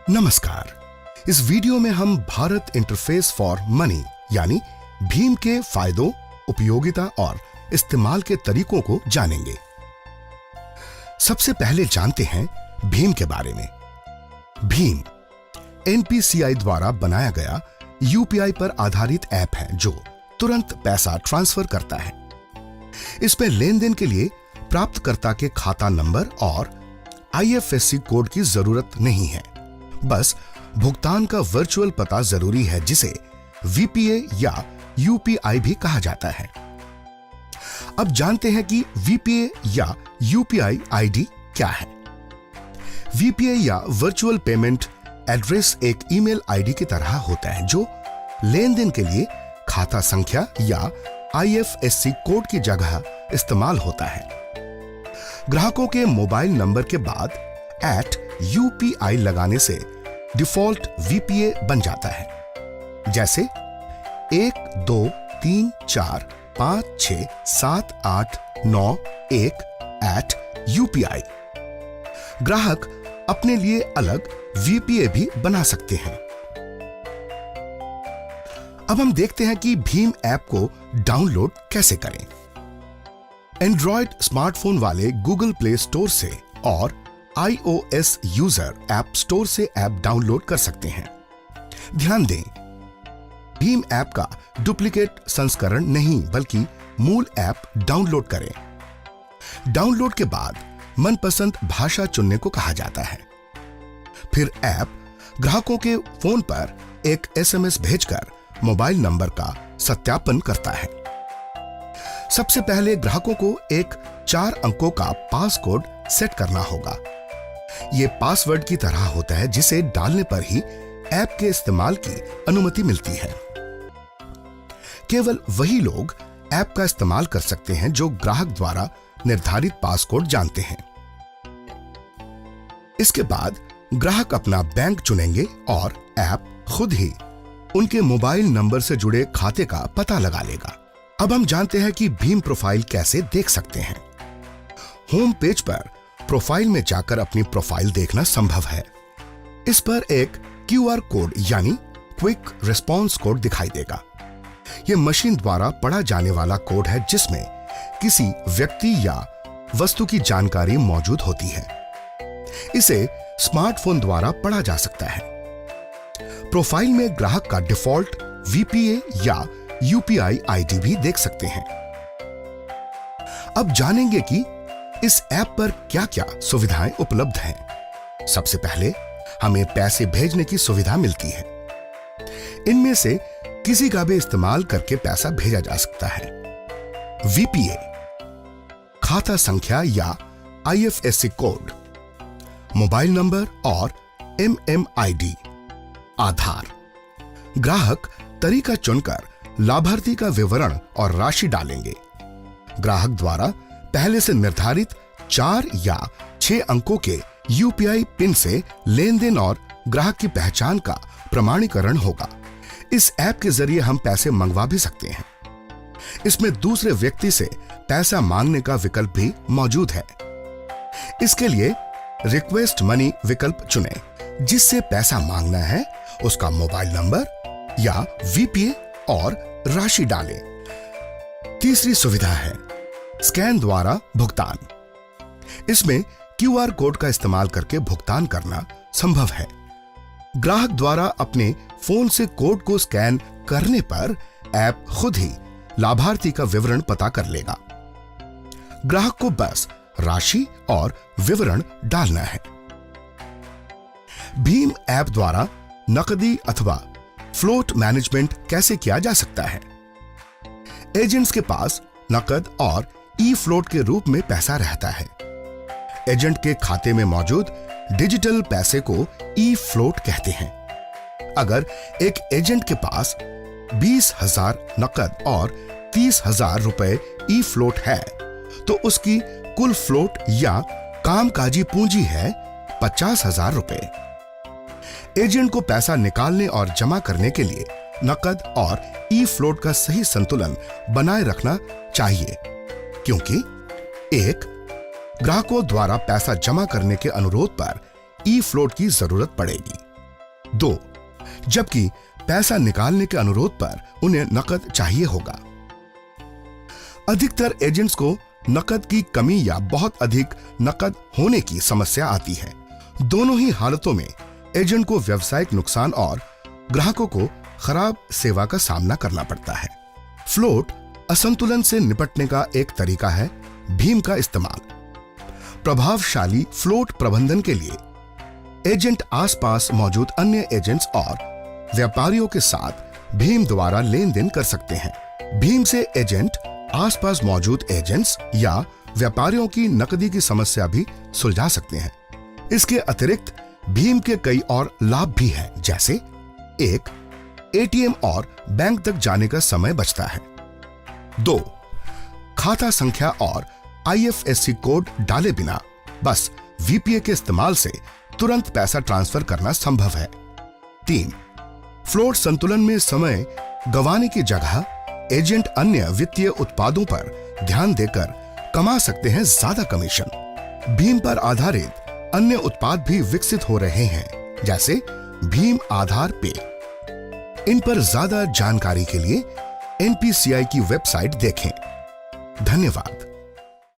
नमस्कार। इस वीडियो में हम भारत इंटरफेस फॉर मनी यानी भीम के फायदों, उपयोगिता और इस्तेमाल के तरीकों को जानेंगे। सबसे पहले जानते हैं भीम के बारे में। भीम एनपीसीआई द्वारा बनाया गया यूपीआई पर आधारित ऐप है जो तुरंत पैसा ट्रांसफर करता है। इसमें लेन देन के लिए प्राप्तकर्ता के खाता नंबर और आईएफएससी कोड की जरूरत नहीं है, बस भुगतान का वर्चुअल पता जरूरी है जिसे वीपीए या यूपीआई भी कहा जाता है। अब जानते हैं कि वीपीए या यूपीआई आईडी क्या है। वीपीए या वर्चुअल पेमेंट एड्रेस एक ईमेल आईडी की तरह होता है जो लेन देन के लिए खाता संख्या या आईएफएससी कोड की जगह इस्तेमाल होता है। ग्राहकों के मोबाइल नंबर के बाद @UPI लगाने से डिफॉल्ट वीपीए बन जाता है, जैसे 1 2 3 4 5 6 7 8 9 1 @UPI। ग्राहक अपने लिए अलग वीपीए भी बना सकते हैं। अब हम देखते हैं कि भीम ऐप को डाउनलोड कैसे करें। एंड्रॉयड स्मार्टफोन वाले गूगल प्ले स्टोर से और iOS यूजर ऐप स्टोर से ऐप डाउनलोड कर सकते हैं। ध्यान दें, भीम ऐप का डुप्लीकेट संस्करण नहीं बल्कि मूल ऐप डाउनलोड करें। डाउनलोड के बाद मनपसंद भाषा चुनने को कहा जाता है। फिर ऐप ग्राहकों के फोन पर एक एसएमएस भेजकर मोबाइल नंबर का सत्यापन करता है। सबसे पहले ग्राहकों को एक 4 अंकों का पासकोड सेट करना होगा। यह पासवर्ड की तरह होता है जिसे डालने पर ही ऐप के इस्तेमाल की अनुमति मिलती है। केवल वही लोग ऐप का इस्तेमाल कर सकते हैं जो ग्राहक द्वारा निर्धारित पासकोड जानते हैं। इसके बाद ग्राहक अपना बैंक चुनेंगे और ऐप खुद ही उनके मोबाइल नंबर से जुड़े खाते का पता लगा लेगा। अब हम जानते हैं कि भीम प्रोफाइल कैसे देख सकते हैं। होम पेज पर प्रोफाइल में जाकर अपनी प्रोफाइल देखना संभव है। इस पर एक क्यूआर कोड यानी क्विक रिस्पांस कोड दिखाई देगा। यह मशीन द्वारा पढ़ा जाने वाला कोड है जिसमें किसी व्यक्ति या वस्तु की जानकारी मौजूद होती है। इसे स्मार्टफोन द्वारा पढ़ा जा सकता है। प्रोफाइल में ग्राहक का डिफॉल्ट वीपीए या यूपीआई आईडी भी देख सकते हैं। अब जानेंगे कि इस ऐप पर क्या-क्या सुविधाएं उपलब्ध हैं। सबसे पहले हमें पैसे भेजने की सुविधा मिलती है। इनमें से किसी का भी इस्तेमाल करके पैसा भेजा जा सकता है। वीपीए खाता संख्या या आईएफएससी कोड, मोबाइल नंबर और एमएमआईडी, आधार। ग्राहक तरीका चुनकर लाभार्थी का विवरण और राशि डालेंगे। ग्राहक द्वारा पहले से निर्धारित 4 या 6 अंकों के यूपीआई पिन से लेन देन और ग्राहक की पहचान का प्रमाणीकरण होगा। इस ऐप के जरिए हम पैसे मंगवा भी सकते हैं। इसमें दूसरे व्यक्ति से पैसा मांगने का विकल्प भी मौजूद है। इसके लिए रिक्वेस्ट मनी विकल्प चुनें। जिससे पैसा मांगना है उसका मोबाइल नंबर या वीपीए और राशि डालें। तीसरी सुविधा है स्कैन द्वारा भुगतान। इसमें क्यूआर कोड का इस्तेमाल करके भुगतान करना संभव है। ग्राहक द्वारा अपने फोन से कोड को स्कैन करने पर ऐप खुद ही लाभार्थी का विवरण पता कर लेगा। ग्राहक को बस राशि और विवरण डालना है। भीम ऐप द्वारा नकदी अथवा फ्लोट मैनेजमेंट कैसे किया जा सकता है। एजेंट्स के पास नकद और ई फ्लोट के रूप में पैसा रहता है। एजेंट के खाते में मौजूद डिजिटल पैसे को ई फ्लोट कहते हैं। अगर एक एजेंट के पास 20,000 नकद और 30,000 रुपए ई फ्लोट है तो उसकी कुल फ्लोट या कामकाजी पूंजी है 50,000 रुपए। एजेंट को पैसा निकालने और जमा करने के लिए नकद और ई फ्लोट का सही संतुलन बनाए रखना चाहिए, क्योंकि एक ग्राहकों द्वारा पैसा जमा करने के अनुरोध पर ई फ्लोट की जरूरत पड़ेगी। 2. जबकि पैसा निकालने के अनुरोध पर उन्हें नकद चाहिए होगा। अधिकतर एजेंट्स को नकद की कमी या बहुत अधिक नकद होने की समस्या आती है। दोनों ही हालतों में एजेंट को व्यावसायिक नुकसान और ग्राहकों को खराब सेवा का सामना करना पड़ता है। फ्लोट असंतुलन से निपटने का एक तरीका है भीम का इस्तेमाल। प्रभावशाली फ्लोट प्रबंधन के लिए एजेंट आसपास मौजूद अन्य एजेंट्स और व्यापारियों के साथ भीम द्वारा लेन देन कर सकते हैं। भीम से एजेंट आसपास मौजूद एजेंट्स या व्यापारियों की नकदी की समस्या भी सुलझा सकते हैं। इसके अतिरिक्त भीम के कई और लाभ भी हैं, जैसे 1. एटीएम और बैंक तक जाने का समय बचता है। 2. खाता संख्या और IFSC कोड डाले बिना बस VPA के इस्तेमाल से तुरंत पैसा ट्रांसफर करना संभव है। 3. फ्लोट संतुलन में समय गंवाने की जगह एजेंट अन्य वित्तीय उत्पादों पर ध्यान देकर कमा सकते हैं ज्यादा कमीशन। भीम पर आधारित अन्य उत्पाद भी विकसित हो रहे हैं, जैसे भीम आधार पे। इन पर ज्यादा जानकारी के लिए NPCI की वेबसाइट देखें। धन्यवाद।